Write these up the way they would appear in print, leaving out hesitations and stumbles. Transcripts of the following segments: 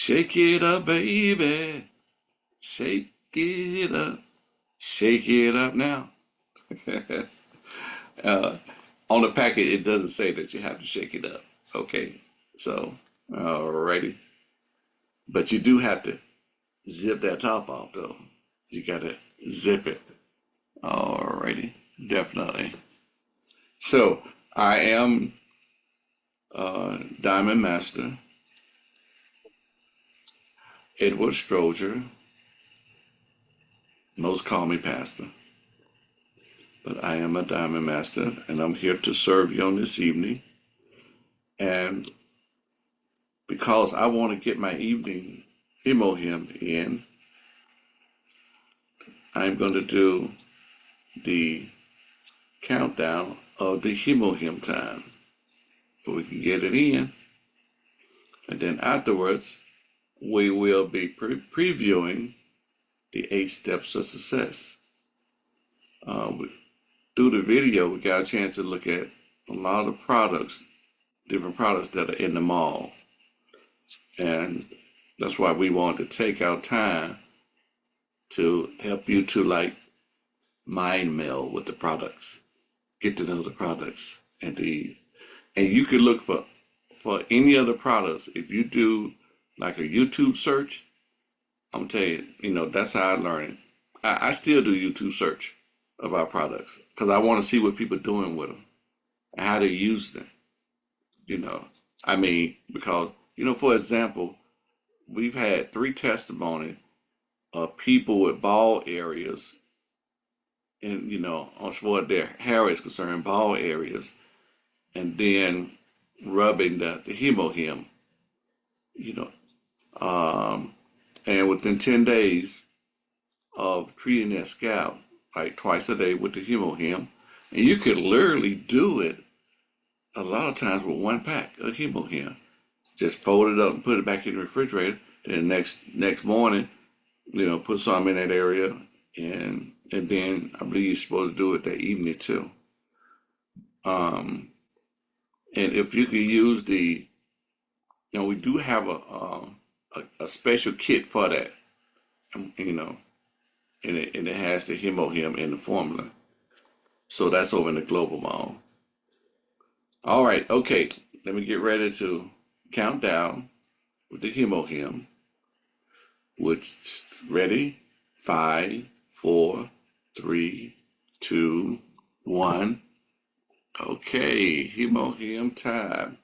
Shake it up, baby. Shake it up. Shake it up now. uh, on the packet, it doesn't say that you have to shake it up. Okay, so, alrighty. But you do have to zip that top off, though. You gotta zip it. Alrighty, definitely. So, I am Diamond Master Edward Stroger. Most call me Pastor. But I am a Diamond Master, and I'm here to serve you on this evening. And because I want to get my evening hymn in, I'm going to do the countdown of the hymn time so we can get it in. And then afterwards, we will be previewing the 8 steps of success. Through the video, we got a chance to look at a lot of products, different products that are in the mall. And that's why we want to take our time to help you to mind meld with the products, get to know the products, and you can look for any other products. If you do like a YouTube search, I'm telling you, that's how I learn it. I still do YouTube search about products because I want to see what people are doing with them and how they use them. Because for example, we've had 3 testimonies of people with bald areas, and as far as their hair is concerned, bald areas, and then rubbing the him, and within 10 days of treating their scalp like twice a day with the him, and you could literally do it a lot of times with 1 pack of him. Just fold it up and put it back in the refrigerator. And the next morning, put some in that area, and then I believe you're supposed to do it that evening too. And if you can use we do have a special kit for that, and it has the him in the formula. So that's over in the Global Mall. All right, okay, let me get ready to count down with the him. Which, ready? 5, 4, 3, 2, 1. Okay, him time.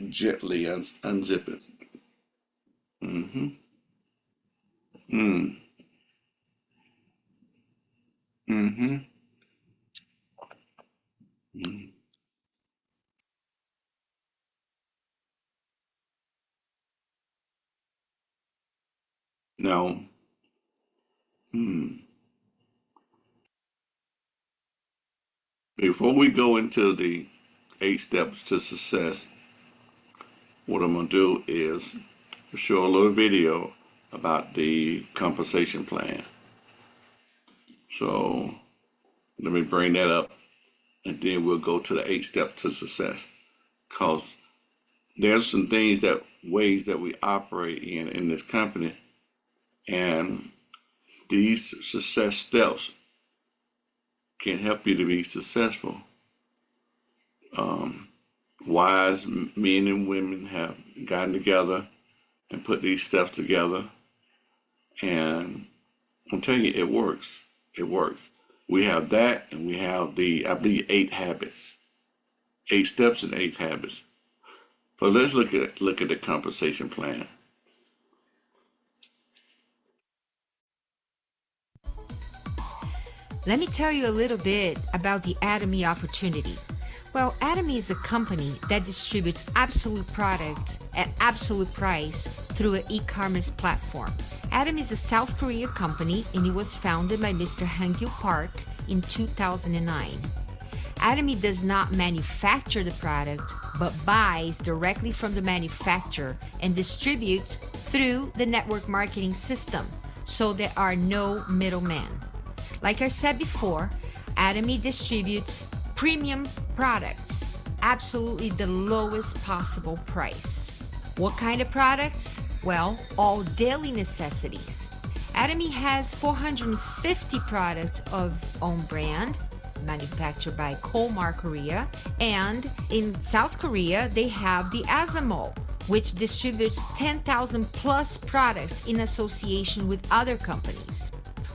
Gently unzip it. Mm-hmm. Mm. Mm-hmm. Mm. Now, before we go into the 8 steps to success, what I'm going to do is show a little video about the compensation plan. So let me bring that up, and then we'll go to the 8 steps to success. Because there's some ways that we operate in this company, and these success steps can help you to be successful. Wise men and women have gotten together and put these steps together, and I'm telling you, it works. It works. We have that, and we have I believe, 8 habits, 8 steps and 8 habits. But let's look at the compensation plan. Let me tell you a little bit about the Atomy opportunity. Well, Atomy is a company that distributes absolute products at absolute price through an e-commerce platform. Atomy is a South Korea company, and it was founded by Mr. Han-gyu Park in 2009. Atomy does not manufacture the product, but buys directly from the manufacturer and distributes through the network marketing system, so there are no middlemen. Like I said before, Atomy distributes premium products, absolutely the lowest possible price. What kind of products? Well, all daily necessities. Atomy has 450 products of own brand, manufactured by Kolmar Korea, and in South Korea they have the Azamol, which distributes 10,000 plus products in association with other companies.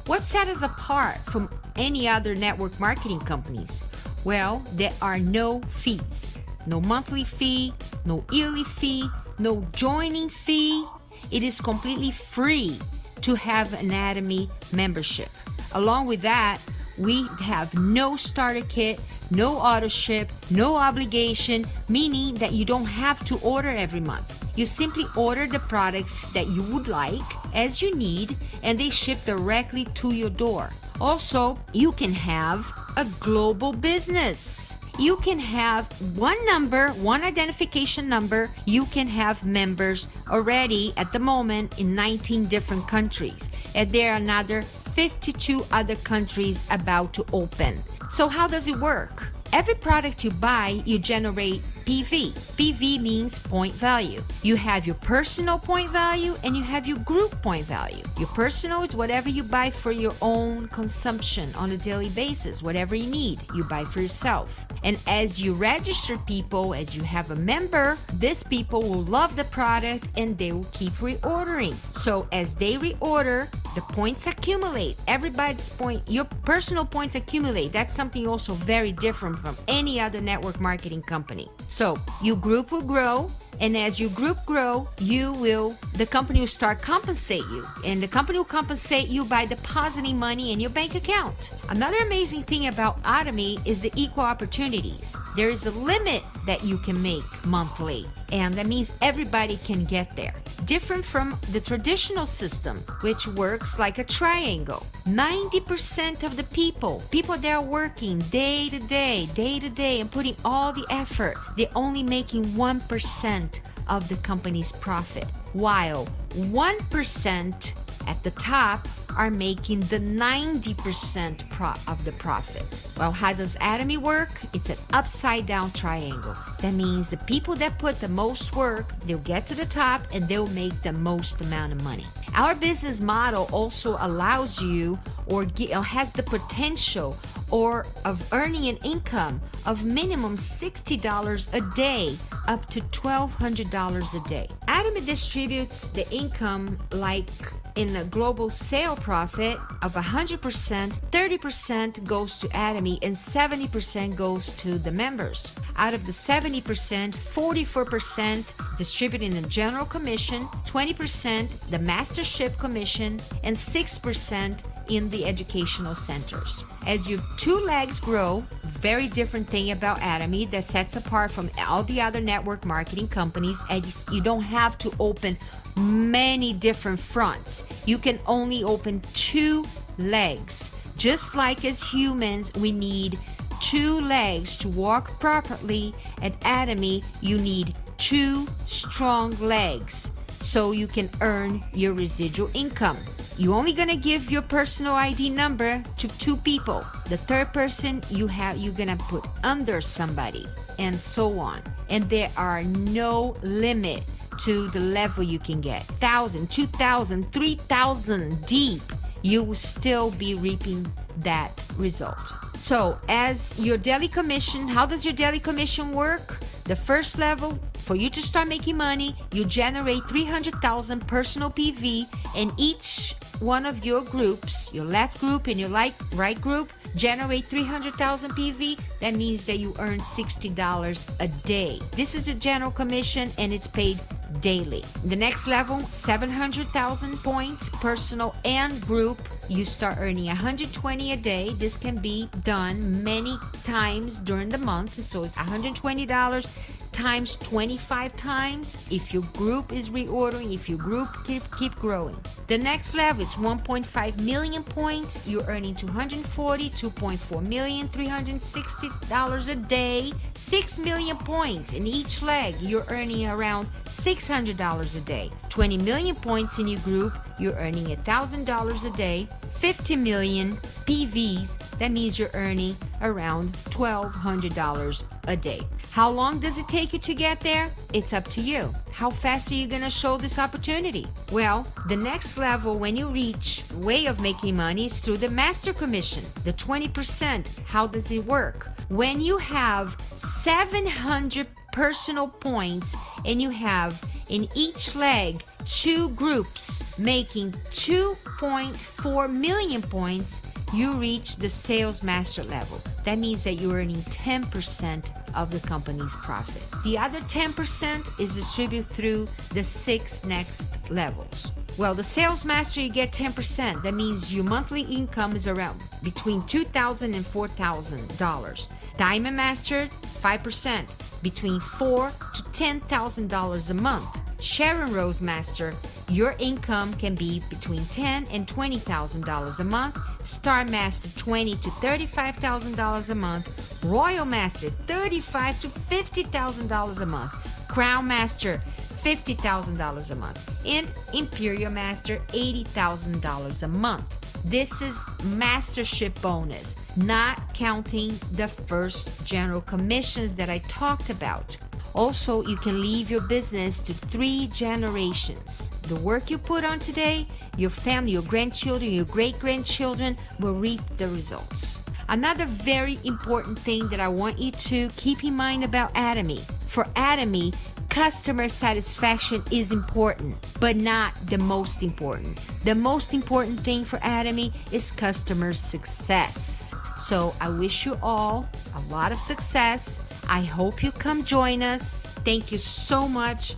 What sets us apart from any other network marketing companies? Well, there are no fees. No monthly fee, no yearly fee, no joining fee. It is completely free to have an Atomy membership. Along with that, we have no starter kit, no auto ship, no obligation, meaning that you don't have to order every month. You simply order the products that you would like as you need, and they ship directly to your door. Also, you can have a global business. You can have one number, one identification number. You can have members already at the moment in 19 different countries. And there are another 52 other countries about to open. So how does it work? Every product you buy, you generate PV. PV means point value. You have your personal point value and you have your group point value. Your personal is whatever you buy for your own consumption on a daily basis, whatever you need, you buy for yourself. And as you register people, as you have a member, these people will love the product and they will keep reordering. So as they reorder, the points accumulate. Everybody's point, your personal points accumulate. That's something also very different from any other network marketing company. So your group will grow, and as your group grow, the company will start compensate you, and the company will compensate you by depositing money in your bank account. Another amazing thing about Atomy is the equal opportunities. There is a limit that you can make monthly, and that means everybody can get there. Different from the traditional system, which works like a triangle. 90% of the people that are working day to day, and putting all the effort, they're only making 1% of the company's profit, while 1% at the top are making the 90% of the profit. Well, how does Atomy work? It's an upside down triangle. That means the people that put the most work, they'll get to the top and they'll make the most amount of money. Our business model also allows you or has the potential of earning an income of minimum $60 a day up to $1,200 a day. Atomy distributes the income like in a global sale profit of 100%, 30% goes to Atomy and 70% goes to the members. Out of the 70%, 44% distributed in the general commission, 20% the mastership commission, and 6% in the educational centers. As your two legs grow, very different thing about Atomy that sets apart from all the other network marketing companies, and you don't have to open many different fronts. You can only open two legs. Just like as humans, we need two legs to walk properly. At Atomy, you need two strong legs so you can earn your residual income. You're only gonna give your personal ID number to two people. The third person you're gonna put under somebody, and so on. And there are no limit to the level you can get. 1,000, 2,000, 3,000 deep, you will still be reaping that result. So as your daily commission, how does your daily commission work? The first level, for you to start making money, you generate 300,000 personal PV, and each one of your groups, your left group and your right group, generate 300,000 PV. That means that you earn $60 a day. This is a general commission and it's paid daily. The next level, 700,000 points, personal and group. You start earning 120 a day. This can be done many times during the month. So it's $120 times 25 times if your group is reordering, if your group keep growing. The next level is 1.5 million points. You're earning 240, 2.4 million, $360 a day, 6 million points in each leg. You're earning around $600 a day. 20 million points in your group, you're earning $1,000 a day. 50 million PVs, that means you're earning around $1,200 a day. How long does it take you to get there? It's up to you. How fast are you going to show this opportunity? Well, the next level when you reach way of making money is through the master commission, the 20%. How does it work? When you have 700 personal points and you have in each leg 2 groups making 2.4 million points, you reach the sales master level. That means that you're earning 10% of the company's profit. The other 10% is distributed through the 6 next levels. Well, the sales master, you get 10%. That means your monthly income is around between $2,000 and $4,000. Diamond master, 5%, between $4,000 to $10,000 a month. Sharon Rose Master, your income can be between $10,000 and $20,000 a month. Star Master, $20,000 to $35,000 a month. Royal Master, $35,000 to $50,000 a month. Crown Master, $50,000 a month. And Imperial Master, $80,000 a month. This is mastership bonus, not counting the first general commissions that I talked about. Also, you can leave your business to 3 generations. The work you put on today, your family, your grandchildren, your great-grandchildren will reap the results. Another very important thing that I want you to keep in mind about Atomy. For Atomy, customer satisfaction is important, but not the most important. The most important thing for Atomy is customer success. So I wish you all a lot of success. I hope you come join us. Thank you so much.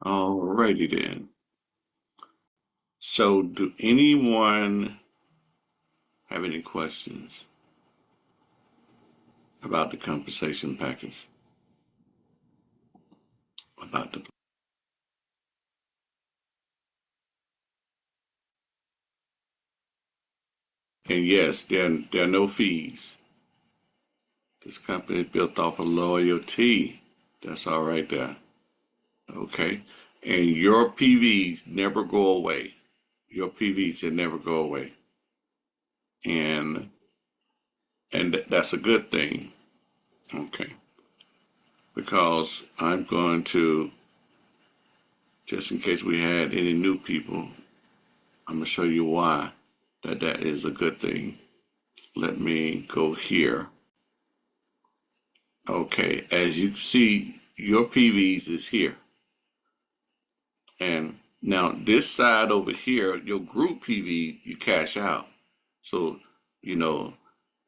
Alrighty then. So, do anyone have any questions about the compensation package? About the And yes, there are no fees. This company is built off of loyalty. That's all right there. Okay. And your PVs never go away. Your PVs, they never go away. And that's a good thing. Okay. Because I'm going to, just in case we had any new people, I'm going to show you why that is a good thing. Let me go here. Okay, as you see, your PVs is here. And now this side over here, your group PV, you cash out. So,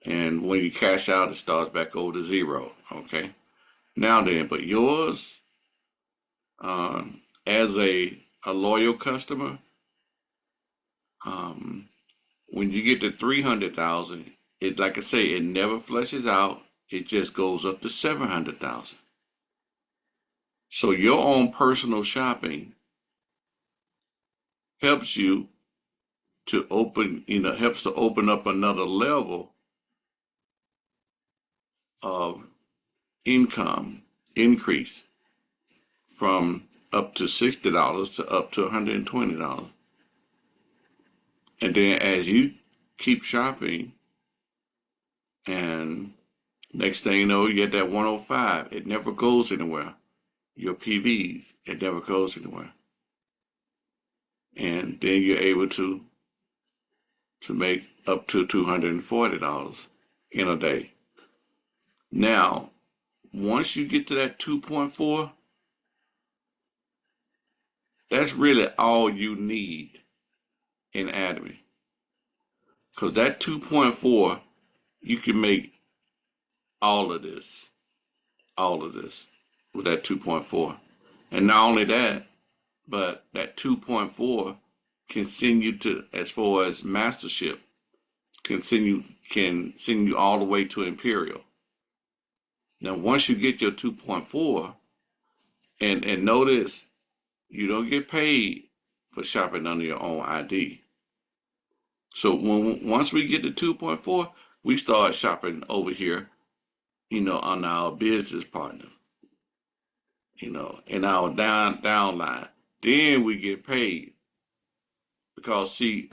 and when you cash out, it starts back over to 0. Okay. Now then, but yours, as a loyal customer, when you get to 300,000, it, like I say, it never flushes out. It just goes up to 700,000. So your own personal shopping helps you to helps to open up another level of income increase from up to $60 to up to $120. And then as you keep shopping, and next thing you know, you get that 105. It never goes anywhere. Your PVs, it never goes anywhere. And then you're able to make up to $240 in a day. Now, once you get to that 2.4, that's really all you need in Atomy. Because that 2.4, you can make all of this with that 2.4. And not only that, but that 2.4 can send you to, as far as mastership, can send you all the way to Imperial. Now, once you get your 2.4, and notice, you don't get paid for shopping under your own ID. So once we get to 2.4, we start shopping over here, on our business partner, in our downline. Then we get paid. Because see,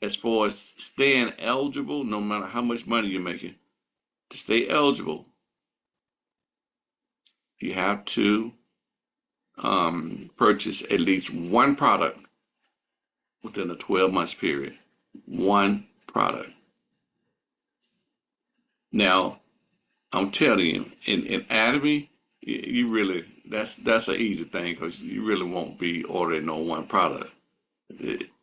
as far as staying eligible, no matter how much money you're making, to stay eligible, you have to purchase at least one product within a 12 months period. One product. Now, I'm telling you, in Atomy, you really that's an easy thing because you really won't be ordering no one product.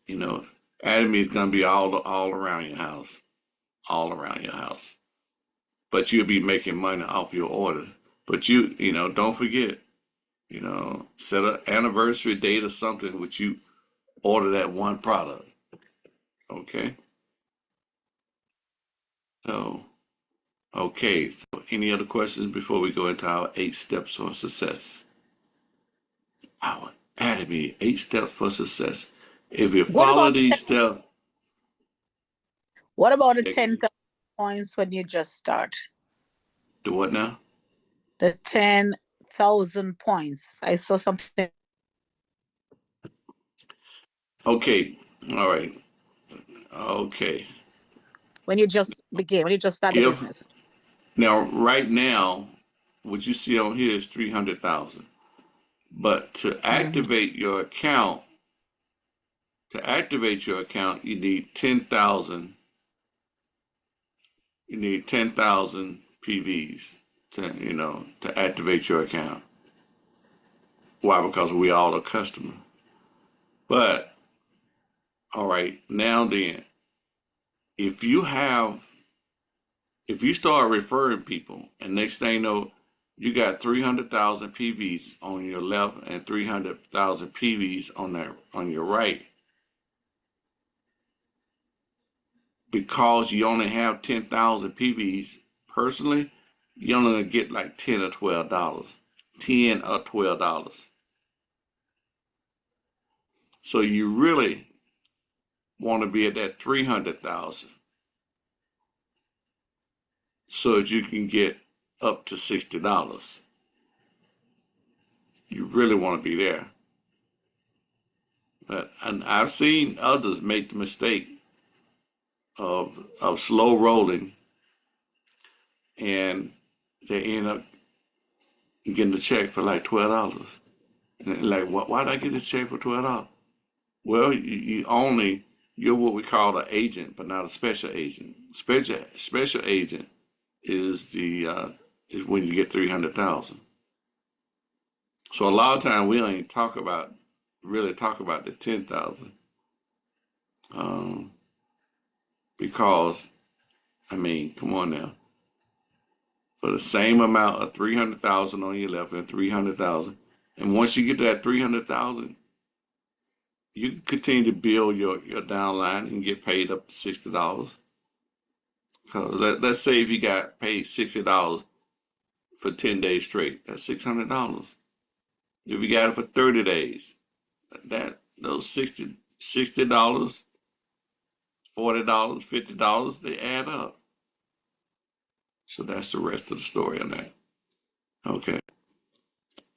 You know, Atomy is gonna be all around your house, all around your house. But you'll be making money off your order. But you know, don't forget, set an anniversary date or something which you order that one product. Okay. So, okay. So, any other questions before we go into our 8 steps for success? Our Atomy, 8 steps for success. If you What follow about these steps, what about the say again. 10,000 points when you just start? Do what now? The 10,000 points. I saw something Okay. All right. Okay. when you just start the If business. now, right now, what you see on here is 300,000. But Hmm. to activate your account, you need 10,000. You need 10,000 PVs to activate your account. Why? Because we all are customer. But all right, now then, if you have if you start referring people, and next thing you know, you got 300,000 PVs on your left and 300,000 PVs on your right, because you only have 10,000 PVs. Personally, you only gonna get like $10 or $12, $10 or $12. So you really want to be at that 300,000 so that you can get up to $60. You really want to be there. And I've seen others make the mistake of slow rolling, and they end up getting the check for like $12. And like, why did I get this check for $12? Well, you're what we call an agent, but not a special agent. Special agent is the is when you get 300,000. So a lot of time we don't even really talk about the 10,000, um, because I mean, come on now, for the same amount of 300,000 on your left and 300,000, and once you get that 300,000, you can continue to build your downline and get paid up to $60. Cause let's say if you got paid $60 for 10 days straight, that's $600. If you got it for 30 days, those $60, $40, $50, they add up. So that's the rest of the story on that. Okay.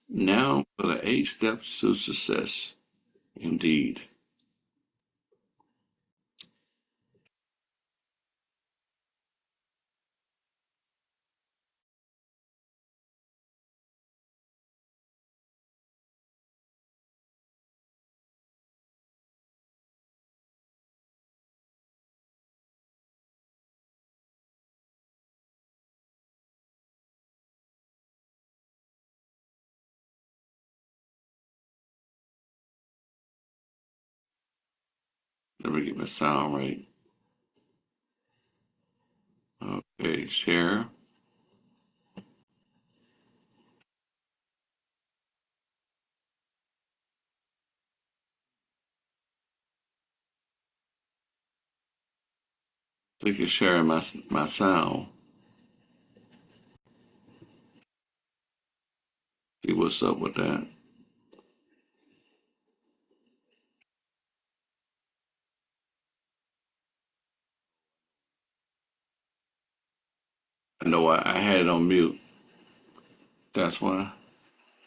Now for the 8 steps to success. Indeed. Let me get my sound right. Okay, share. Click and share my sound. See what's up with that. I know I had it on mute. That's why.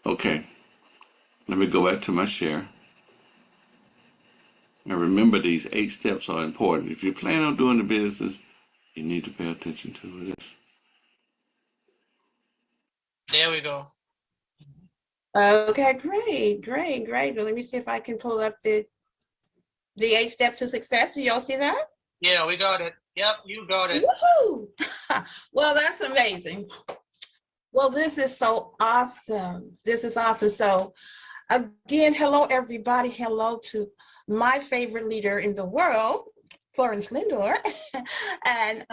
Okay. Let me go back to my share. And remember, these 8 steps are important. If you plan on doing the business, you need to pay attention to it. There we go. Okay, great. But let me see if I can pull up the 8 steps to success. Do y'all see that? Yeah, we got it. Yep, you got it. Woohoo! Well, that's amazing. Well, this is so awesome. This is awesome. So again, hello, everybody. Hello to my favorite leader in the world, Florence Lindor, and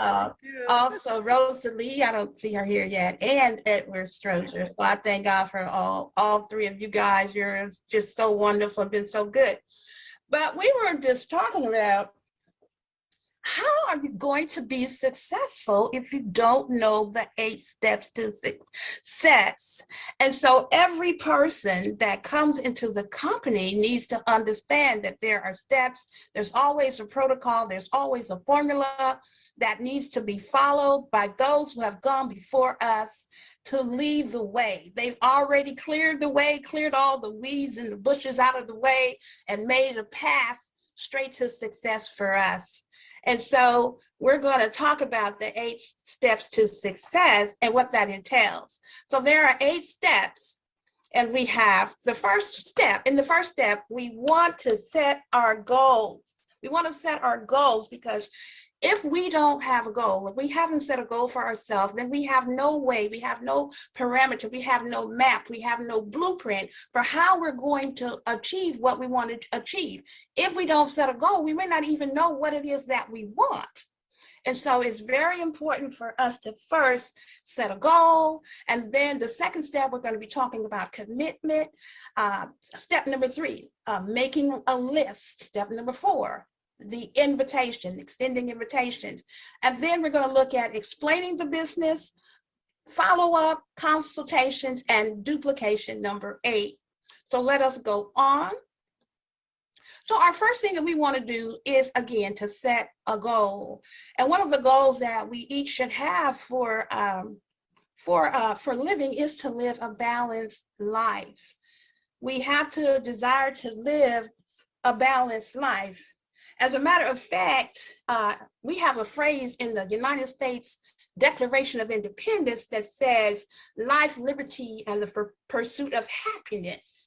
also Rosalie, I don't see her here yet, and Edward Strozier. So I thank God for all three of you guys. You're just so wonderful, been so good. But we were just talking about how are you going to be successful if you don't know the 8 steps to success? And so every person that comes into the company needs to understand that there are steps. There's always a protocol. There's always a formula that needs to be followed by those who have gone before us to lead the way. They've already cleared the way, cleared all the weeds and the bushes out of the way, and made a path straight to success for us. And so we're going to talk about the 8 steps to success and what that entails. So there are 8 steps, and we have the first step. In the first step, we want to set our goals. We want to set our goals because if we don't have a goal, if we haven't set a goal for ourselves, then we have no way, we have no parameter, we have no map, we have no blueprint for how we're going to achieve what we want to achieve. If we don't set a goal, we may not even know what it is that we want. And so it's very important for us to first set a goal. And then the second step, we're going to be talking about commitment. Step number 3, making a list. Step number 4, the invitation, extending invitations. And then we're going to look at explaining the business, follow-up, consultations, and duplication, number 8. So let us go on. So our first thing that we want to do is, again, to set a goal. And one of the goals that we each should have for living is to live a balanced life. We have to desire to live a balanced life. As a matter of fact, we have a phrase in the United States Declaration of Independence that says life, liberty, and the pursuit of happiness.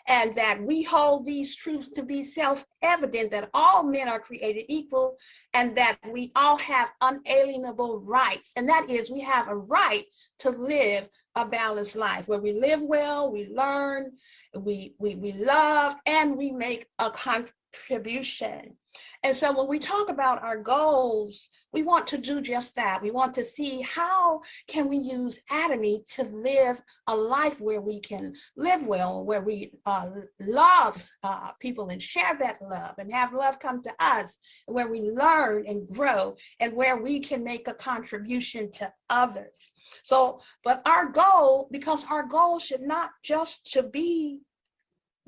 And that we hold these truths to be self-evident, that all men are created equal and that we all have unalienable rights. And that is, we have a right to live a balanced life where we live well, we learn, we love, and we make a contribution. And so when we talk about our goals, we want to do just that. We want to see how can we use Atomy to live a life where we can live well, where we love people and share that love and have love come to us, and where we learn and grow, and where we can make a contribution to others. So, but our goal, because our goal should not just to be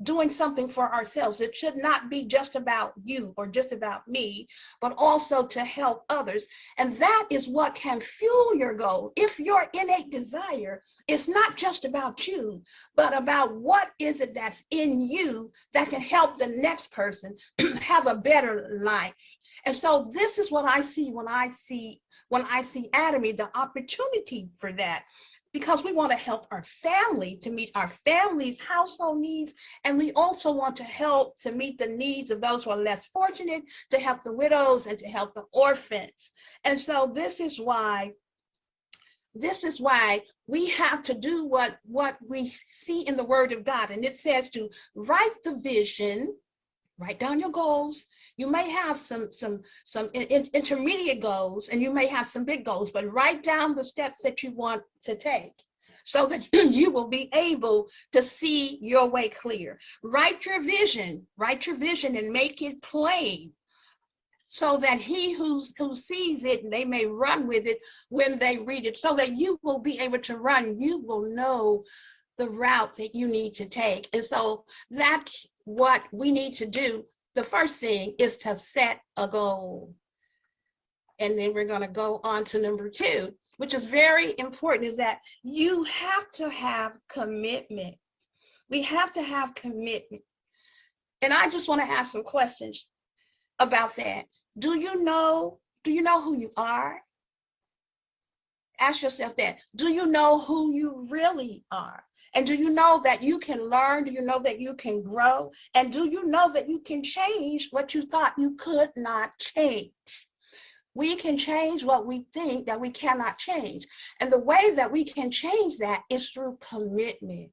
doing something for ourselves. It should not be just about you or just about me, but also to help others. And that is what can fuel your goal. If your innate desire is not just about you, but about what is it that's in you that can help the next person have a better life. And so this is what I see when I see Atomy, the opportunity for that. Because we want to help our family to meet our family's household needs. And we also want to help to meet the needs of those who are less fortunate, to help the widows and to help the orphans. And so this is why we have to do what we see in the Word of God. And it says to write the vision, write down your goals. You may have some intermediate goals, and you may have some big goals, but write down the steps that you want to take so that you will be able to see your way clear. Write your vision and make it plain so that he who sees it, they may run with it when they read it, so that you will be able to run. You will know the route that you need to take. And so that's what we need to do. The first thing is to set a goal. And then we're going to go on to number 2, which is very important, is that you have to have commitment. We have to have commitment. And I just want to ask some questions. about that. Do you know who you are? Ask yourself that. Do you know who you really are? And do you know that you can learn? Do you know that you can grow? And do you know that you can change what you thought you could not change? We can change what we think that we cannot change. And the way that we can change that is through commitment.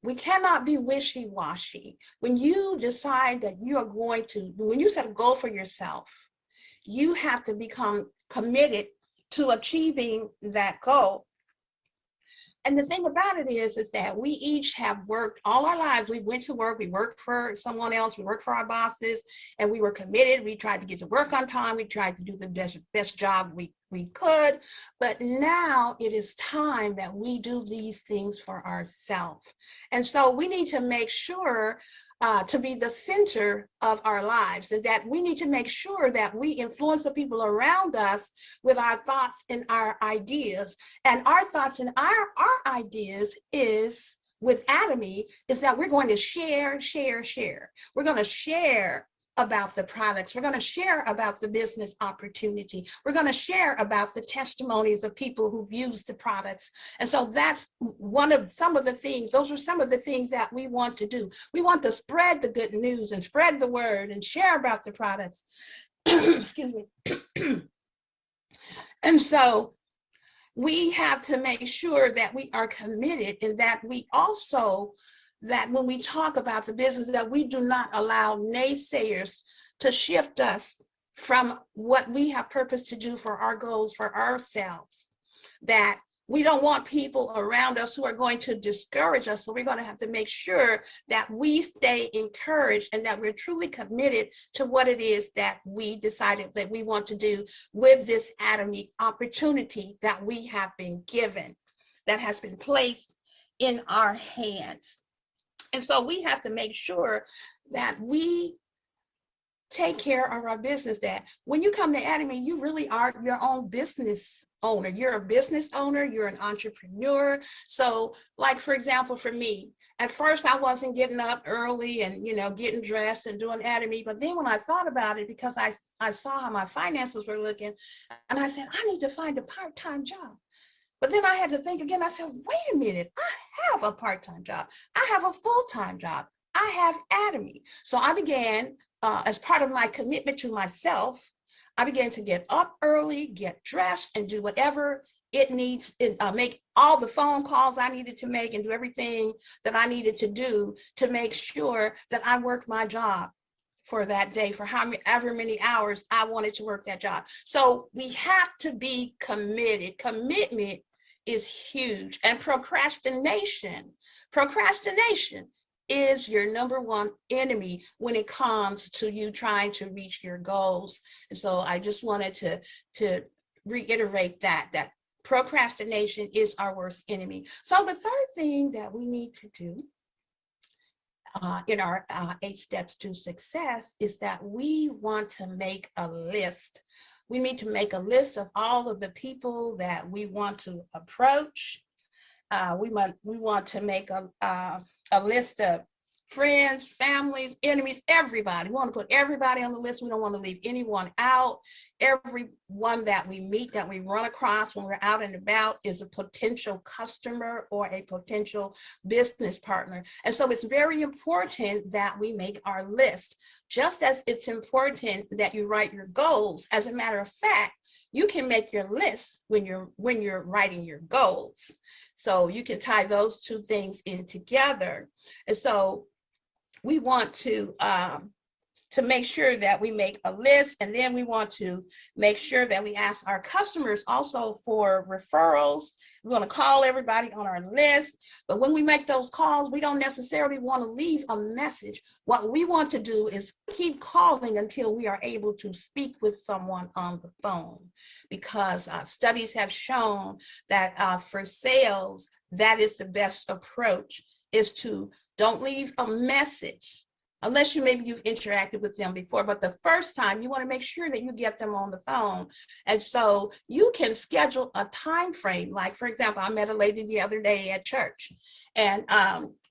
We cannot be wishy-washy. When you decide that you are going to, when you set a goal for yourself, you have to become committed to achieving that goal. And the thing about it is that we each have worked all our lives. We went to work, we worked for someone else, we worked for our bosses, and we were committed. We tried to get to work on time. We tried to do the best job we could. But now it is time that we do these things for ourselves. And so we need to make sure to be the center of our lives, and that we need to make sure that we influence the people around us with our thoughts and our ideas. And our thoughts and our ideas is, with Atomy, is that we're going to share. We're going to share about the products. We're going to share about the business opportunity. We're going to share about the testimonies of people who've used the products. And so that's some of the things, those are some of the things that we want to do. We want to spread the good news and spread the word and share about the products. Excuse me. And so we have to make sure that we are committed, and that we also, that when we talk about the business, that we do not allow naysayers to shift us from what we have purpose to do for our goals for ourselves. That we don't want people around us who are going to discourage us. So we're going to have to make sure that we stay encouraged and that we're truly committed to what it is that we decided that we want to do with this Atomy opportunity that we have been given, that has been placed in our hands. And so we have to make sure that we take care of our business, that when you come to Atomy, you really are your own business owner. You're a business owner, you're an entrepreneur. So like, for example, for me, at first I wasn't getting up early and, getting dressed and doing Atomy. But then when I thought about it, because I saw how my finances were looking, and I said, I need to find a part-time job. But then I had to think again. I said, wait a minute, I have a part-time job. I have a full-time job. I have Atomy. So I began, as part of my commitment to myself, I began to get up early, get dressed, and do whatever it needs, make all the phone calls I needed to make, and do everything that I needed to do to make sure that I worked my job for that day, for however many hours I wanted to work that job. So we have to be committed. Commitment is huge. And procrastination is your number one enemy when it comes to you trying to reach your goals. And so I just wanted to reiterate that procrastination is our worst enemy. So the third thing that we need to do in our 8 steps to success is that we want to make a list. We need to make a list of all of the people that we want to approach. We want to make a list of friends, families, enemies, everybody. We want to put everybody on the list. We don't want to leave anyone out. Everyone that we meet, that we run across when we're out and about, is a potential customer or a potential business partner. And so it's very important that we make our list. Just as it's important that you write your goals. As a matter of fact, you can make your list when you're writing your goals. So you can tie those two things in together. And so we want to make sure that we make a list, and then we want to make sure that we ask our customers also for referrals. We want to call everybody on our list, but when we make those calls, we don't necessarily want to leave a message. What we want to do is keep calling until we are able to speak with someone on the phone, because studies have shown that for sales, that is the best approach, is to don't leave a message unless maybe you've interacted with them before. But the first time, you want to make sure that you get them on the phone. And so you can schedule a time frame. Like, for example, I met a lady the other day at church, And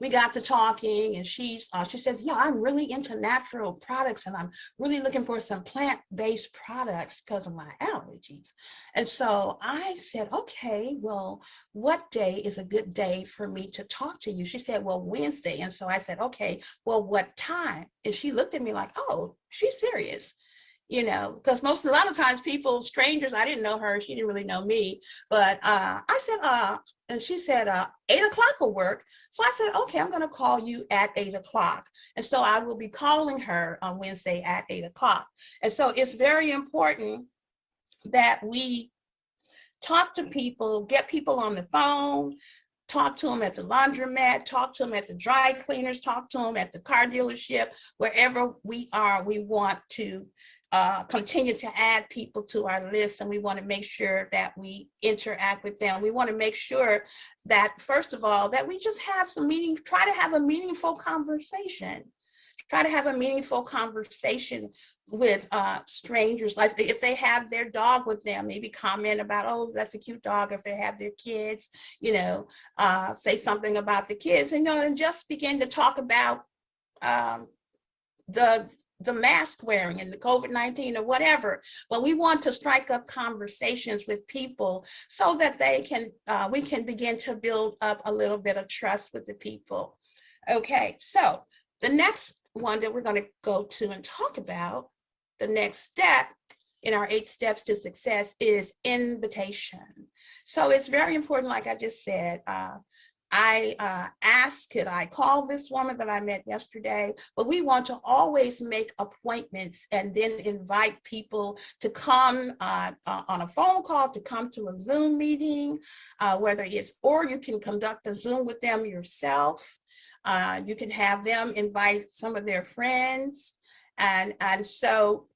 we got to talking, and she says, yeah, I'm really into natural products, and I'm really looking for some plant-based products because of my allergies. And so I said, okay, well, what day is a good day for me to talk to you? She said, well, Wednesday. And so I said, okay, well, what time? And she looked at me like, oh, she's serious. You know, because a lot of times people, strangers, I didn't know her, she didn't really know me, but I said, and she said, 8 o'clock will work. So I said, okay, I'm going to call you at 8 o'clock. And so I will be calling her on Wednesday at 8 o'clock. And so it's very important that we talk to people, get people on the phone, talk to them at the laundromat, talk to them at the dry cleaners, talk to them at the car dealership, wherever we are. We want to continue to add people to our list, and we want to make sure that we interact with them. We want to make sure that, first of all, that we just have try to have a meaningful conversation. Try to have a meaningful conversation with strangers. Like if they have their dog with them, maybe comment about, oh, that's a cute dog. If they have their kids, you know, say something about the kids, you know, and just begin to talk about the mask wearing and the COVID-19 or whatever. But we want to strike up conversations with people so that we can begin to build up a little bit of trust with the people. Okay, so the next one that we're going to go to and talk about, the next step in our 8 steps to success, is invitation. So it's very important, like I just said, I asked, could I call this woman that I met yesterday? But we want to always make appointments and then invite people to come on a phone call, to come to a Zoom meeting, or you can conduct a Zoom with them yourself. You can have them invite some of their friends. And so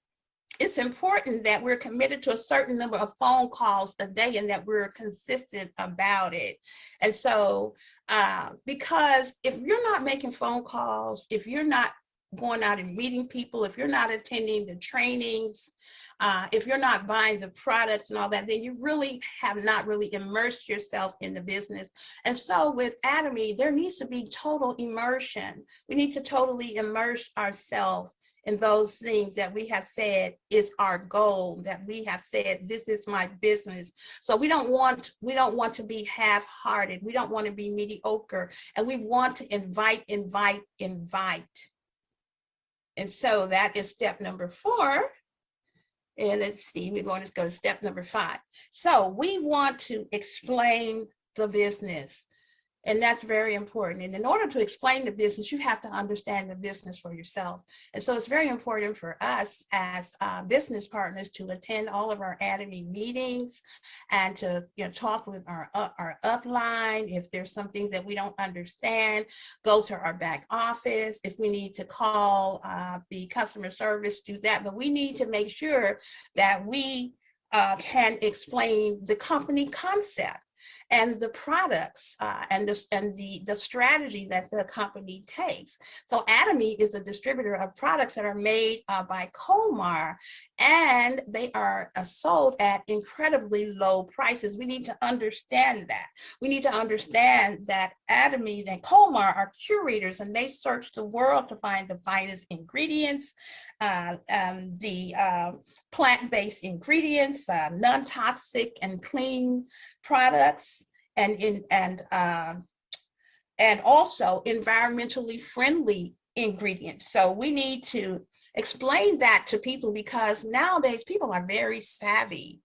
it's important that we're committed to a certain number of phone calls a day and that we're consistent about it. And so, because if you're not making phone calls, if you're not going out and meeting people, if you're not attending the trainings, if you're not buying the products and all that, then you really have not really immersed yourself in the business. And so with Atomy, there needs to be total immersion. We need to totally immerse ourselves in those things that we have said is our goal, that we have said, this is my business. So we don't want to be half-hearted. We don't want to be mediocre. And we want to invite. And so that is step number 4. And let's see, we're going to go to step number 5. So we want to explain the business. And that's very important. And in order to explain the business, you have to understand the business for yourself. And so it's very important for us as business partners to attend all of our Atomy meetings and to talk with our upline. If there's some things that we don't understand, go to our back office. If we need to call the customer service, do that. But we need to make sure that we can explain the company concept and the products and the strategy that the company takes. So Atomy is a distributor of products that are made by Colmar, and they are sold at incredibly low prices. We need to understand that. We need to understand that Atomy and Colmar are curators, and they search the world to find the finest ingredients, the plant-based ingredients, non-toxic and clean products, and also environmentally friendly ingredients. So we need to explain that to people, because nowadays people are very savvy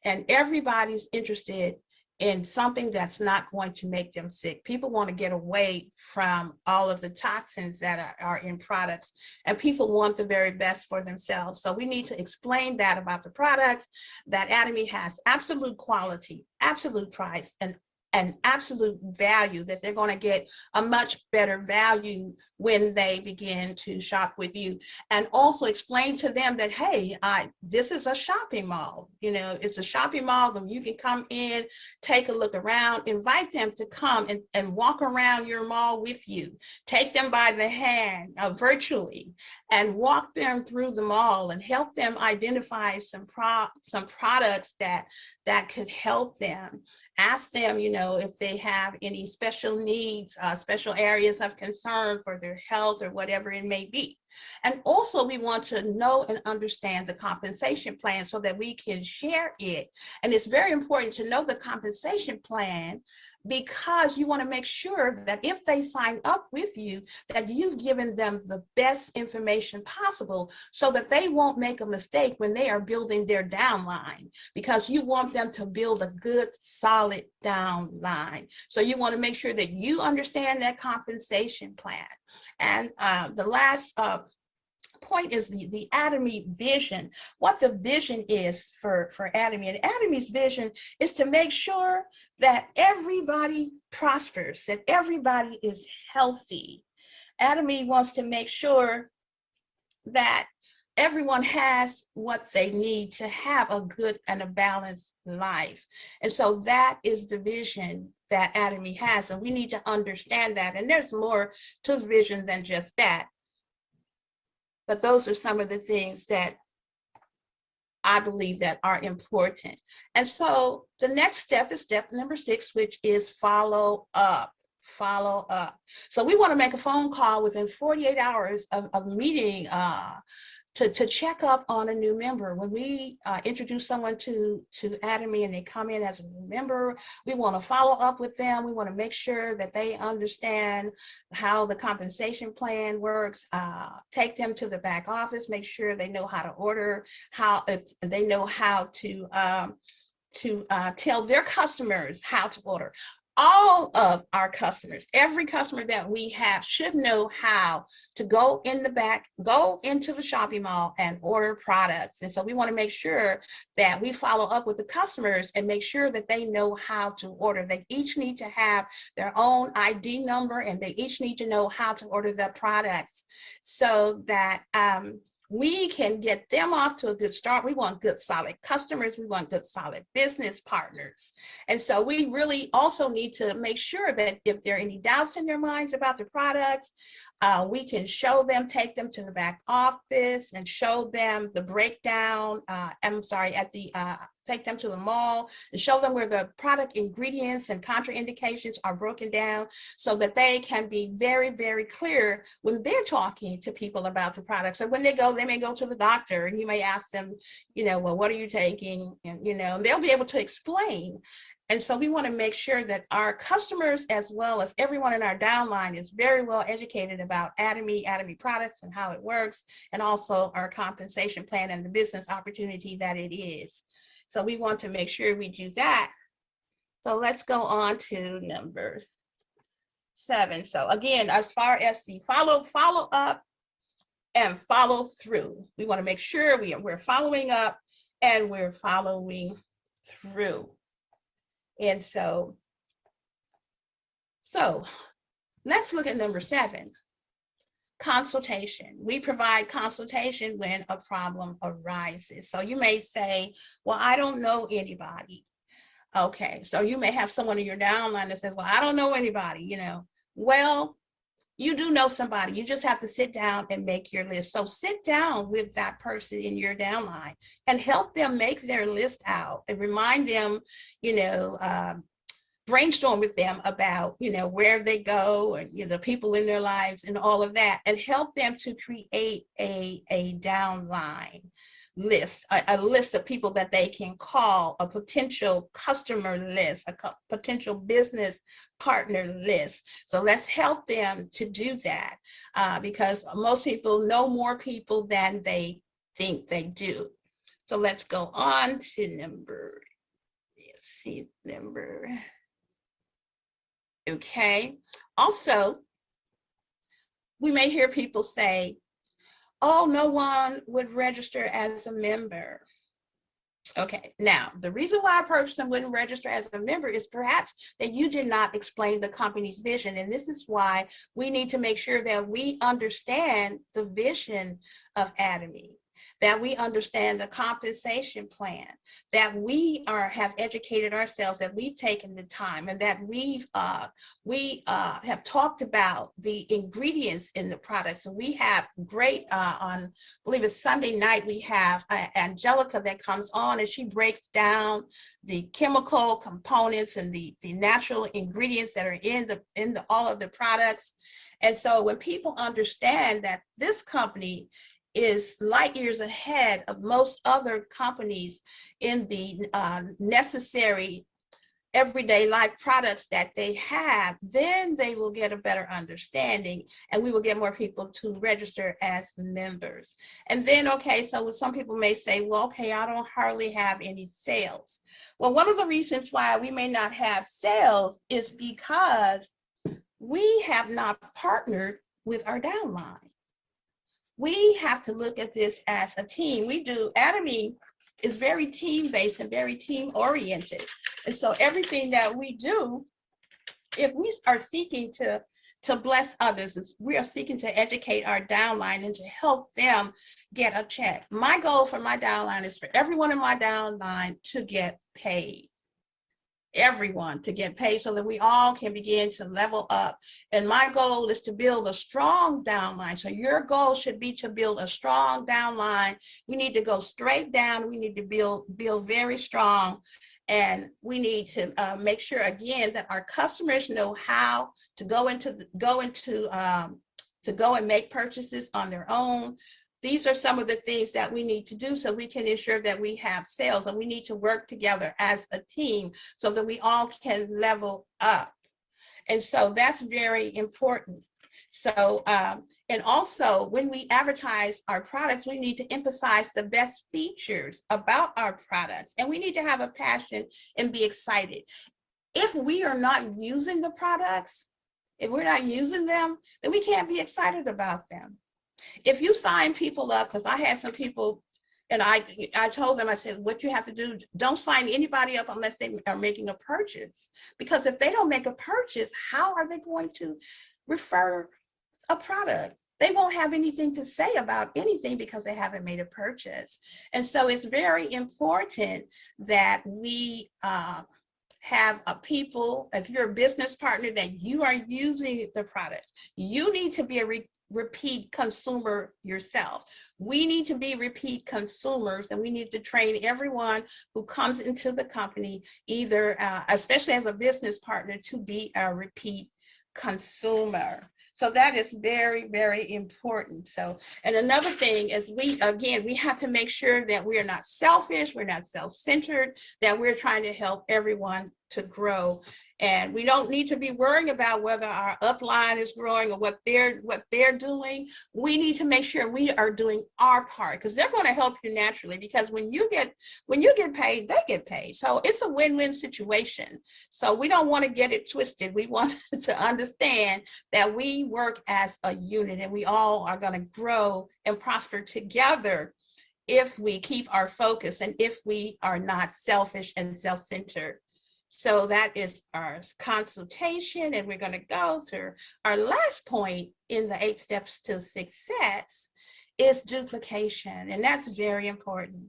and everybody's interested in something that's not going to make them sick. People want to get away from all of the toxins that are in products, and people want the very best for themselves. So we need to explain that about the products, that Atomy has absolute quality, absolute price, and absolute value, that they're going to get a much better value when they begin to shop with you. And also explain to them that, hey, this is a shopping mall. You know, it's a shopping mall, then you can come in, take a look around, invite them to come and walk around your mall with you. Take them by the hand virtually and walk them through the mall and help them identify some products that could help them. Ask them, you know, if they have any special needs, special areas of concern for their health or whatever it may be. And also we want to know and understand the compensation plan so that we can share it. And it's very important to know the compensation plan, because you want to make sure that if they sign up with you, that you've given them the best information possible so that they won't make a mistake when they are building their downline, because you want them to build a good, solid downline. So you want to make sure that you understand that compensation plan. And the last point is the Atomy vision, what the vision is for Atomy. And Atomy's vision is to make sure that everybody prospers, that everybody is healthy. Atomy wants to make sure that everyone has what they need to have a good and a balanced life. And so that is the vision that Atomy has, and we need to understand that. And there's more to the vision than just that. But those are some of the things that I believe that are important. And so the next step is step number 6, which is follow up. Follow up. So we want to make a phone call within 48 hours of meeting to check up on a new member. When we introduce someone to Atomy and they come in as a new member, we want to follow up with them. We want to make sure that they understand how the compensation plan works, take them to the back office, make sure they know how to order, if they know how to tell their customers how to order. All of our customers, every customer that we have should know how to go in the back, go into the shopping mall and order products. And so we want to make sure that we follow up with the customers and make sure that they know how to order. They each need to have their own ID number, and they each need to know how to order the products so that we can get them off to a good start. We want good, solid customers. We want good, solid business partners. And so we really also need to make sure that if there are any doubts in their minds about the products, we can show them, take them to the back office and show them the breakdown. Take them to the mall and show them where the product ingredients and contraindications are broken down so that they can be very, very clear when they're talking to people about the products. And when they may go to the doctor and you may ask them, well, what are you taking? And, they'll be able to explain. And so we want to make sure that our customers, as well as everyone in our downline, is very well educated about Atomy products and how it works, and also our compensation plan and the business opportunity that it is. So we want to make sure we do that. So let's go on to number 7. So again, as far as the follow up and follow through, we want to make sure we're following up and we're following through. And so let's look at number 7. Consultation. We provide consultation when a problem arises. So you may say, well, I don't know anybody. Okay, so you may have someone in your downline that says, well, I don't know anybody, Well, you do know somebody. You just have to sit down and make your list. So sit down with that person in your downline and help them make their list out and remind them, brainstorm with them about, where they go and, the people in their lives and all of that, and help them to create a downline list, a list of people that they can call, a potential customer list, a potential business partner list. So let's help them to do that because most people know more people than they think they do. So let's go on to number. Okay. Also, we may hear people say, oh, no one would register as a member. Okay, now the reason why a person wouldn't register as a member is perhaps that you did not explain the company's vision. And this is why we need to make sure that we understand the vision of Atomy, that we understand the compensation plan, that we have educated ourselves, that we've taken the time, and that we have talked about the ingredients in the products. And we have great on, I believe it's Sunday night, we have Angelica that comes on and she breaks down the chemical components and the natural ingredients that are in all of the products. And so when people understand that this company is light years ahead of most other companies in the necessary everyday life products that they have, then they will get a better understanding and we will get more people to register as members. And then, okay, so some people may say, well, okay, I don't hardly have any sales. Well, one of the reasons why we may not have sales is because we have not partnered with our downline. We have to look at this as a team. Atomy is very team-based and very team-oriented. And so everything that we do, if we are seeking to bless others, we are seeking to educate our downline and to help them get a check. My goal for my downline is for everyone in my downline to get paid. Everyone to get paid so that we all can begin to level up. And my goal is to build a strong downline. So your goal should be to build a strong downline. We need to go straight down. We need to build very strong. And we need to make sure again that our customers know how to go and make purchases on their own. These are some of the things that we need to do so we can ensure that we have sales, and we need to work together as a team so that we all can level up. And so that's very important. So, and also when we advertise our products, we need to emphasize the best features about our products, and we need to have a passion and be excited. If we are not using the products, if we're not using them, then we can't be excited about them. If you sign people up, because I had some people, and I told them, I said, what you have to do, don't sign anybody up unless they are making a purchase. Because if they don't make a purchase, how are they going to refer a product? They won't have anything to say about anything because they haven't made a purchase. And so it's very important that we have people, if you're a business partner, that you are using the product. You need to be a repeat consumer yourself. We need to be repeat consumers, and we need to train everyone who comes into the company, either, especially as a business partner, to be a repeat consumer. So that is very, very important. So, and another thing is we have to make sure that we are not selfish, we're not self-centered, that we're trying to help everyone to grow. And we don't need to be worrying about whether our upline is growing or what they're doing. We need to make sure we are doing our part, because they're going to help you naturally, because when you get paid, they get paid. So it's a win-win situation. So we don't want to get it twisted. We want to understand that we work as a unit and we all are going to grow and prosper together if we keep our focus and if we are not selfish and self-centered. So that is our consultation, and we're going to go to our last point in the 8 steps to success is duplication, and that's very important.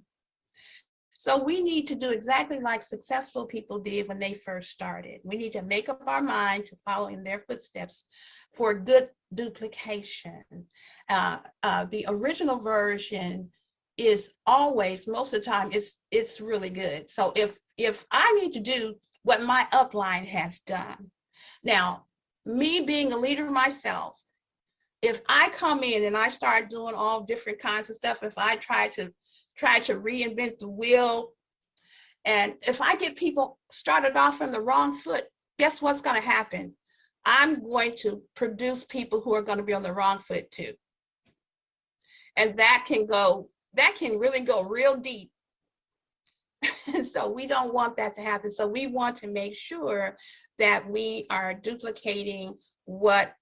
So we need to do exactly like successful people did when they first started. We need to make up our mind to follow in their footsteps for good duplication. The original version is always, most of the time, it's really good. So if I need to do what my upline has done. Now, me being a leader myself, if I come in and I start doing all different kinds of stuff, if I try to reinvent the wheel, and if I get people started off on the wrong foot, guess what's going to happen? I'm going to produce people who are going to be on the wrong foot too. And that can really go real deep. So we don't want that to happen. So we want to make sure that we are duplicating what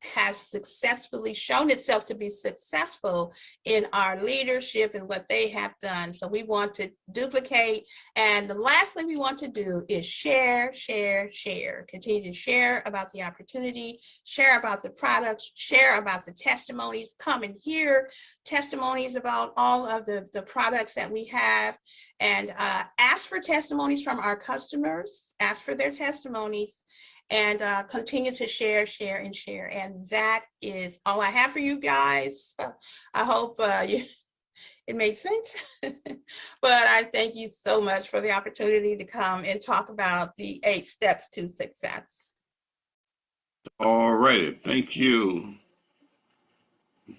has successfully shown itself to be successful in our leadership and what they have done. So we want to duplicate. And the last thing we want to do is share, share, share. Continue to share about the opportunity, share about the products, share about the testimonies. Come and hear testimonies about all of the products that we have. And ask for testimonies from our customers, ask for their testimonies, and continue to share, share, and share. And that is all I have for you guys. I hope it made sense. But I thank you so much for the opportunity to come and talk about the 8 steps to success. All righty. Thank you.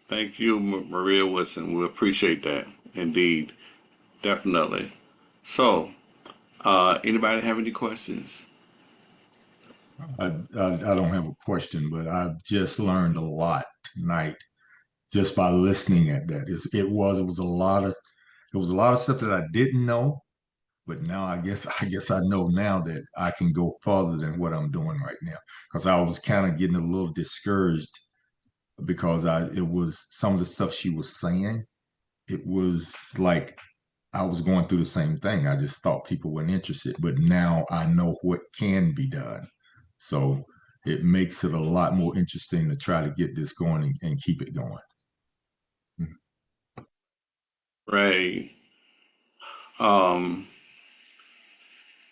Thank you, Maria Wilson. We appreciate that. Indeed. Definitely. So, anybody have any questions? I don't have a question, but I've just learned a lot tonight just by listening at that. It was a lot of stuff that I didn't know, but now I guess I know now that I can go further than what I'm doing right now, because I was kind of getting a little discouraged because it was some of the stuff she was saying. It was like I was going through the same thing. I just thought people weren't interested, but now I know what can be done. So it makes it a lot more interesting to try to get this going and keep it going. Right.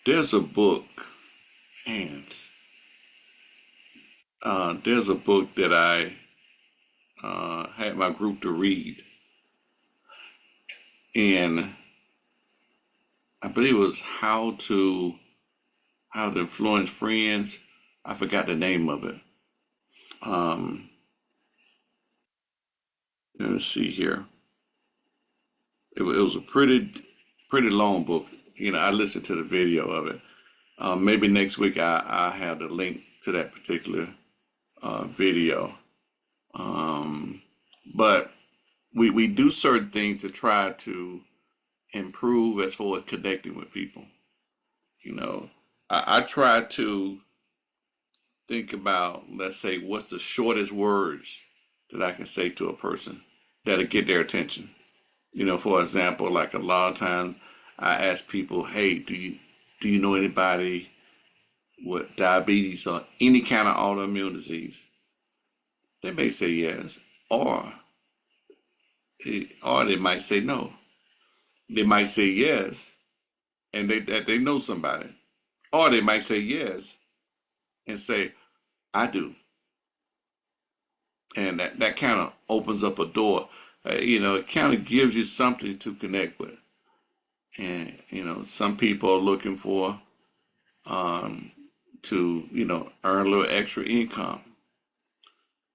There's a book, and there's a book that I had my group to read, and I believe it was how to influence friends. I forgot the name of it. Let me see here. It was a pretty long book. I listened to the video of it. Maybe next week I have the link to that particular video. But we do certain things to try to improve as far as connecting with people. I try to think about, let's say, what's the shortest words that I can say to a person that'll get their attention. For example, like a lot of times I ask people, hey, do you know anybody with diabetes or any kind of autoimmune disease? They may say yes, or they might say no. They might say yes, and they know somebody, or they might say yes and say, I do, and that kind of opens up a door. It kind of gives you something to connect with, and some people are looking for to earn a little extra income.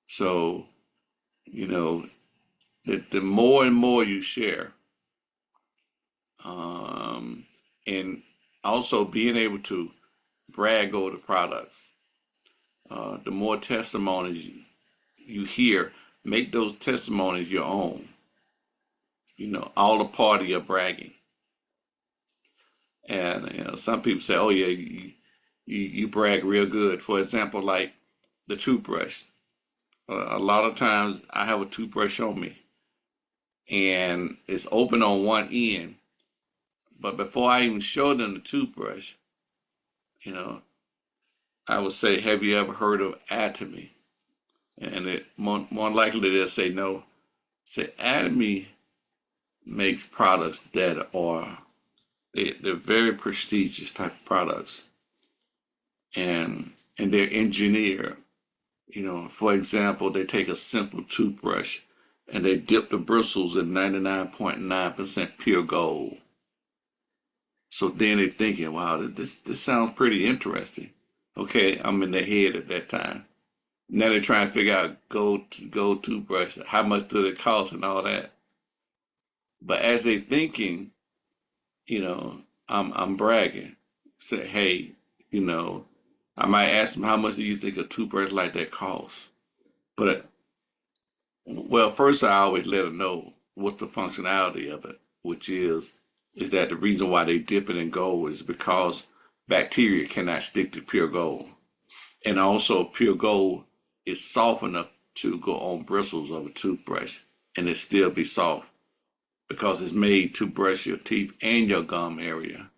So the more and more you share, and also being able to brag over the products, the more testimonies you hear, make those testimonies your own. All a part of your bragging. And some people say, oh yeah, you brag real good. For example, like the toothbrush. A lot of times I have a toothbrush on me and it's open on one end, but before I even show them the toothbrush, I would say, have you ever heard of Atomy? And more likely they'll say no. Say Atomy makes products that are they're very prestigious type of products, and they're engineered. For example, they take a simple toothbrush and they dip the bristles in 99.9% pure gold. So then they're thinking, wow, this sounds pretty interesting. Okay, I'm in their head at that time. Now they're trying to figure out gold toothbrush, how much does it cost and all that. But as they're thinking, I'm bragging. Say, hey, I might ask them, how much do you think a toothbrush like that costs? But well, first I always let them know what's the functionality of it, which is that the reason why they dip it in gold is because bacteria cannot stick to pure gold. And also pure gold is soft enough to go on bristles of a toothbrush and it still be soft because it's made to brush your teeth and your gum area.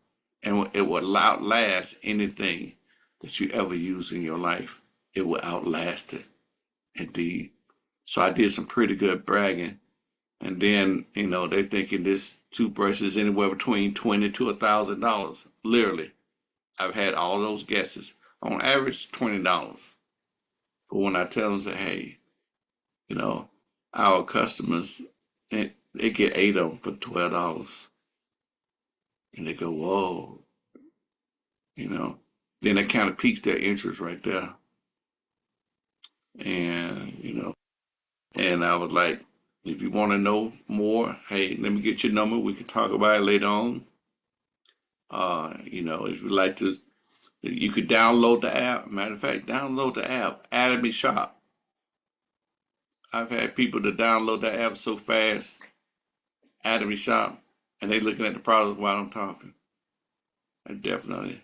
And it will outlast anything that you ever use in your life. It will outlast it, indeed. So I did some pretty good bragging. And then, they're thinking this toothbrush is anywhere between $20 to $1,000. Literally, I've had all those guesses. On average, $20. But when I tell them, say, hey, our customers, they get 8 of them for $12. And they go, whoa, Then it kind of piques their interest right there. And, and I was like, if you want to know more, hey, let me get your number. We can talk about it later on. If you like to, you could download the app. Matter of fact, download the app, Atomy Shop. I've had people to download that app so fast, Atomy Shop, and they looking at the products while I'm talking. I definitely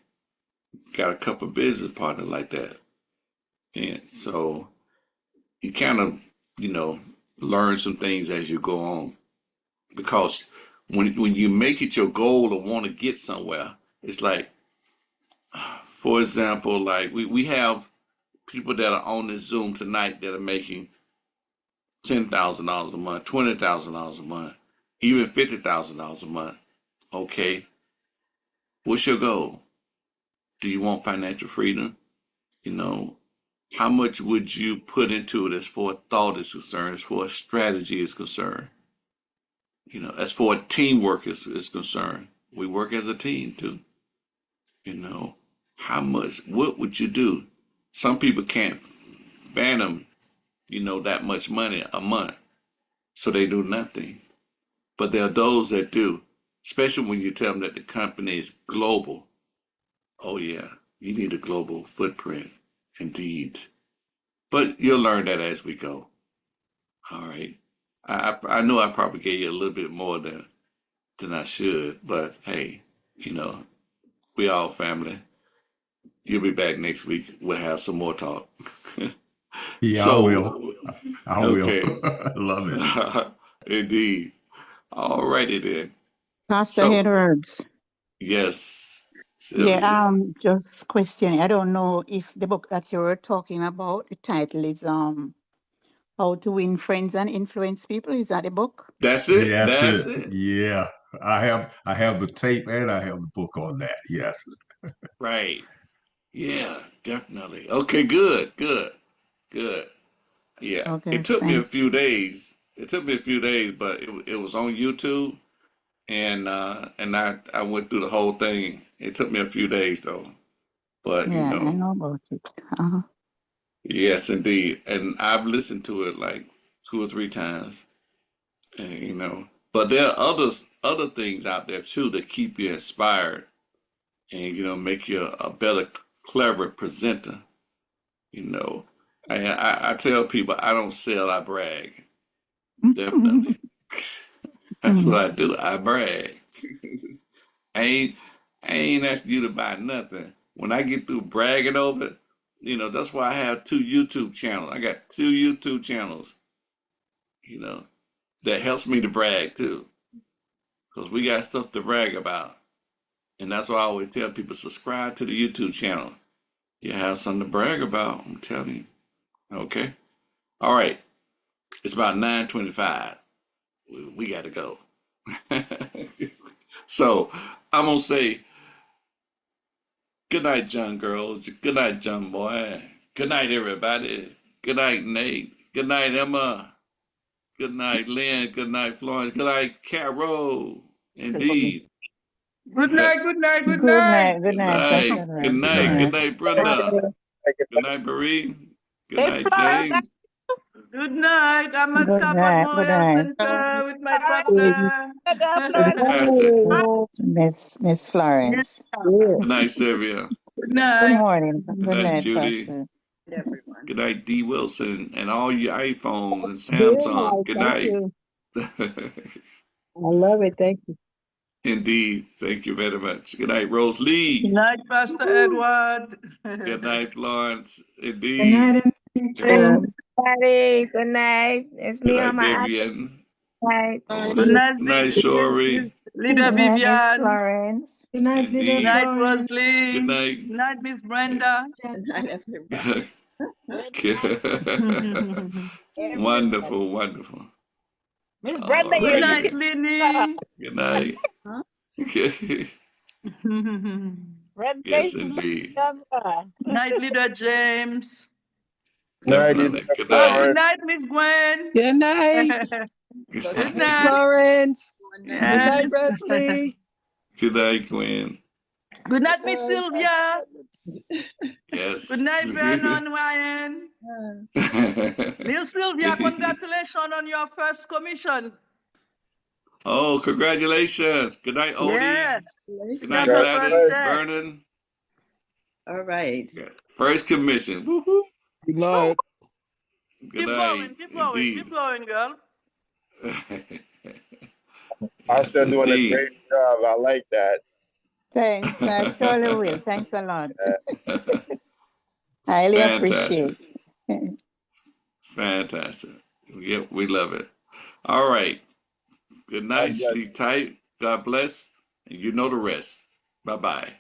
got a couple of business partners like that. And so you kind of, learn some things as you go on. Because when you make it your goal to want to get somewhere, it's like, for example, like we have people that are on this Zoom tonight that are making $10,000 a month, $20,000 a month, even $50,000 a month. Okay, what's your goal? Do you want financial freedom? How much would you put into it as far as thought is concerned, as far as strategy is concerned? As far as teamwork is concerned, we work as a team too. How much, what would you do? Some people can't fathom, that much money a month, so they do nothing. But there are those that do, especially when you tell them that the company is global. Oh yeah, you need a global footprint, indeed. But you'll learn that as we go. All right. I know I probably gave you a little bit more than I should, but hey, we all family. You'll be back next week. We'll have some more talk. Yeah, I will. I will. Okay. Love it. Indeed. All righty then. Pastor So, Edwards. yes, Yeah, Sylvia. just questioning. I don't know if the book that you were talking about, the title is How to Win Friends and Influence People. Is that a book? That's it. That's That's it. it. Yeah. I have the tape and I have the book on that. Yes. Right. Yeah, definitely. Okay, good, good, good. Yeah. Okay, It took me a thanks. few days. It took me a few days, but it was on YouTube and I went through the whole thing. It took me a few days though. But Yeah, I know about it. yes indeed. And I've listened to it like 2 or 3 times. And but there are other things out there too that keep you inspired and make you a better, clever presenter. You know, I tell people I don't sell, I brag. Definitely. That's what I do. I brag. I ain't I ain't asking you to buy nothing. When I get through bragging over it, that's why I have 2 YouTube channels. I got 2 YouTube channels, you know, that helps me to brag too. Because we got stuff to brag about. And that's why I always tell people subscribe to the YouTube channel. You have something to brag about, I'm telling you. Okay? All right. It's about 9:25. We got to go. So I'm going to say good night, John girls. Good night, John boy. Good night, everybody. Good night, Nate. Good night, Emma. Good night, Lynn. Good night, Florence. Good night, Carol. Indeed. Good night, good night, good Good night. night, good Good night, Pastor night. Good Edwards. Good night. night. Good night, Brenda. Good night, Marie. Good Hey, night, Florence. James. Good night. I'm at Good night, good Memorial night. Center with my Hi, partner. Florence. Pastor. Hi. Miss Florence. Good night, Sylvia. Good Good night. morning. Good Good night, night, Judy. Pastor. Everyone. Good night, D. Wilson, and all your iPhones and Good Samsungs. night. Good Thank night. you. I love it. Thank you. Indeed. Thank you very much. Good night, Rose Good Lee. night, Pastor Edward. Good night, Florence. Good night, Indeed. Yeah. Everybody, good night. It's Good me on night, my Vivian. iPad. Good Awesome. night, Good night, Miss Shori. Leader Good night, Miss Vivian. Florence. Good night, Good Leader Indeed. night, Florence. Good Roslyn. night. Good night, Miss Brenda. Good night, everybody. Wonderful, wonderful. Miss All Brenda, Good you're night, righty. getting Lenny. Good night. Huh? Brenda Yes, is indeed. younger. Night, Leader James. Night, Leader Definitely. Good Good night. Florence. night, Miss Gwen. Good night. Good Good night, Miss night. Florence. everyone. Night, Good night. Yes. night, Wesley. Good night, Gwen. Good night, Miss Sylvia. Good Yes. night, Vernon Ryan. Miss Sylvia, congratulations on your first commission. Oh, congratulations. Good night, Odie. Yes. Good You night, got your first Gladys, Congratulations. check. Vernon. All right. Yeah. First commission. Woo-hoo. Good night. Good Keep night. going, keep Indeed. going, girl. I'm Yes, still doing a indeed. great job. I like that. Thanks. I surely will. Thanks a lot. Highly Fantastic. appreciate. Fantastic. Yep, we love it. All right. Good God night. bless. Sleep tight. God bless. And you know the rest. Bye bye.